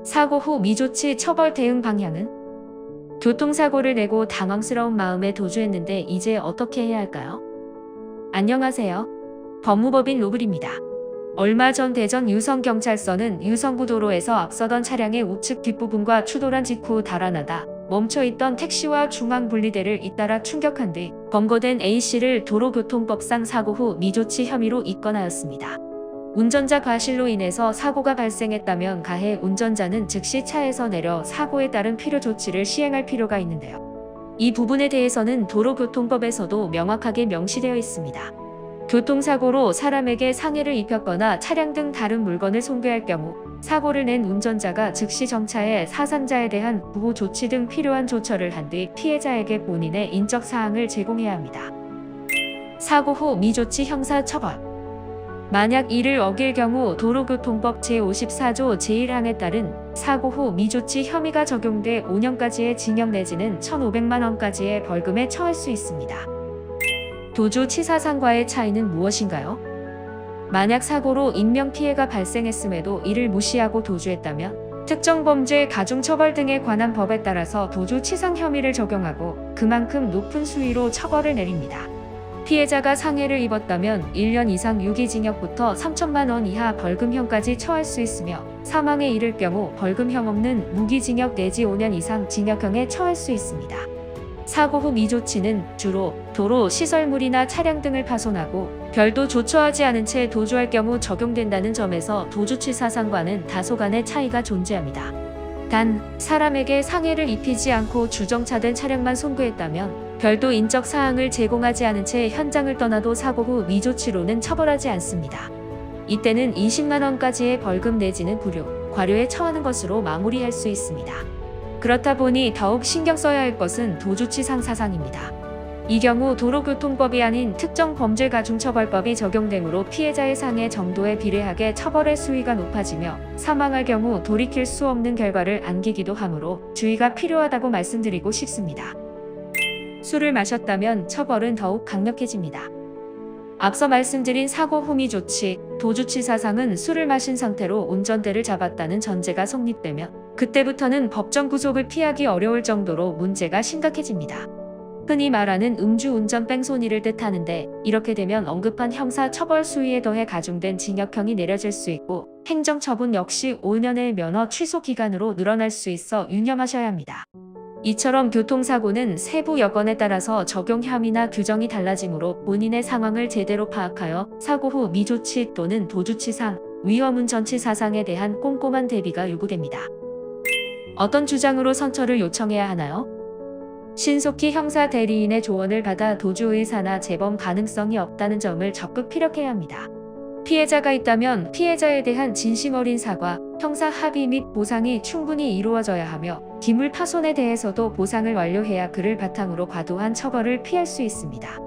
사고 후 미조치 처벌 대응 방향은? 교통사고를 내고 당황스러운 마음에 도주했는데 이제 어떻게 해야 할까요? 안녕하세요. 법무법인 로블입니다. 얼마 전 대전 유성경찰서는 유성구도로에서 앞서던 차량의 우측 뒷부분과 추돌한 직후 달아나다 멈춰있던 택시와 중앙분리대를 잇따라 충격한 뒤 검거된 A씨를 도로교통법상 사고 후 미조치 혐의로 입건하였습니다. 운전자 과실로 인해서 사고가 발생했다면 가해 운전자는 즉시 차에서 내려 사고에 따른 필요 조치를 시행할 필요가 있는데요. 이 부분에 대해서는 도로교통법에서도 명확하게 명시되어 있습니다. 교통사고로 사람에게 상해를 입혔거나 차량 등 다른 물건을 손괴할 경우 사고를 낸 운전자가 즉시 정차해 사상자에 대한 보호 조치 등 필요한 조처를 한 뒤 피해자에게 본인의 인적 사항을 제공해야 합니다. 사고 후 미조치 형사처벌. 만약 이를 어길 경우 도로교통법 제54조 제1항에 따른 사고 후 미조치 혐의가 적용돼 5년까지의 징역 내지는 1,500만 원까지의 벌금에 처할 수 있습니다. 도주치사상과의 차이는 무엇인가요? 만약 사고로 인명피해가 발생했음에도 이를 무시하고 도주했다면 특정 범죄 가중처벌 등에 관한 법에 따라서 도주치상 혐의를 적용하고 그만큼 높은 수위로 처벌을 내립니다. 피해자가 상해를 입었다면 1년 이상 유기징역부터 3천만 원 이하 벌금형까지 처할 수 있으며 사망에 이를 경우 벌금형 없는 무기징역 내지 5년 이상 징역형에 처할 수 있습니다. 사고 후 미조치는 주로 도로 시설물이나 차량 등을 파손하고 별도 조처하지 않은 채 도주할 경우 적용된다는 점에서 도주치사상과는 다소간의 차이가 존재합니다. 단, 사람에게 상해를 입히지 않고 주정차된 차량만 손괴했다면 별도 인적 사항을 제공하지 않은 채 현장을 떠나도 사고 후 미조치로는 처벌하지 않습니다. 이때는 20만 원까지의 벌금 내지는 불효, 과료에 처하는 것으로 마무리할 수 있습니다. 그렇다 보니 더욱 신경 써야 할 것은 도주치상 사상입니다. 이 경우 도로교통법이 아닌 특정 범죄 가중처벌법이 적용되므로 피해자의 상해 정도에 비례하게 처벌의 수위가 높아지며 사망할 경우 돌이킬 수 없는 결과를 안기기도 하므로 주의가 필요하다고 말씀드리고 싶습니다. 술을 마셨다면 처벌은 더욱 강력해집니다. 앞서 말씀드린 사고 후 미조치, 도주치사상은 술을 마신 상태로 운전대를 잡았다는 전제가 성립되면 그때부터는 법정 구속을 피하기 어려울 정도로 문제가 심각해집니다. 흔히 말하는 음주운전 뺑소니를 뜻하는데 이렇게 되면 언급한 형사 처벌 수위에 더해 가중된 징역형이 내려질 수 있고 행정처분 역시 5년의 면허 취소 기간으로 늘어날 수 있어 유념하셔야 합니다. 이처럼 교통사고는 세부 여건에 따라서 적용 혐의나 규정이 달라지므로 본인의 상황을 제대로 파악하여 사고 후 미조치 또는 도주치상, 위험운전치사상에 대한 꼼꼼한 대비가 요구됩니다. 어떤 주장으로 선처를 요청해야 하나요? 신속히 형사 대리인의 조언을 받아 도주 의사나 재범 가능성이 없다는 점을 적극 피력해야 합니다. 피해자가 있다면 피해자에 대한 진심 어린 사과, 형사 합의 및 보상이 충분히 이루어져야 하며 기물 파손에 대해서도 보상을 완료해야 그를 바탕으로 과도한 처벌을 피할 수 있습니다.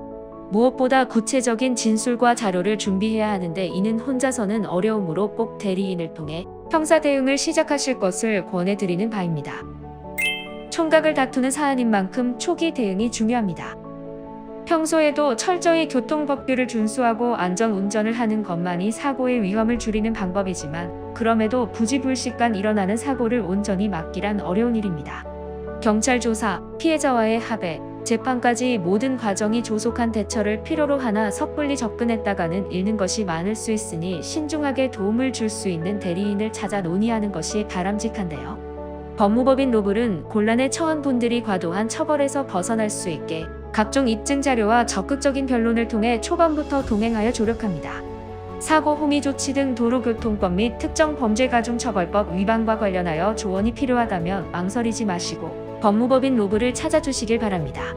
무엇보다 구체적인 진술과 자료를 준비해야 하는데 이는 혼자서는 어려우므로 꼭 대리인을 통해 형사 대응을 시작하실 것을 권해드리는 바입니다. 총각을 다투는 사안인 만큼 초기 대응이 중요합니다. 평소에도 철저히 교통법규를 준수하고 안전운전을 하는 것만이 사고의 위험을 줄이는 방법이지만 그럼에도 부지불식간 일어나는 사고를 온전히 막기란 어려운 일입니다. 경찰 조사, 피해자와의 합의, 재판까지 모든 과정이 조속한 대처를 필요로 하나 섣불리 접근했다가는 잃는 것이 많을 수 있으니 신중하게 도움을 줄 수 있는 대리인을 찾아 논의하는 것이 바람직한데요. 법무법인 로블은 곤란에 처한 분들이 과도한 처벌에서 벗어날 수 있게 각종 입증 자료와 적극적인 변론을 통해 초반부터 동행하여 조력합니다. 사고 후 미조치 등 도로교통법 및 특정 범죄 가중처벌법 위반과 관련하여 조언이 필요하다면 망설이지 마시고 법무법인 로블을 찾아주시길 바랍니다.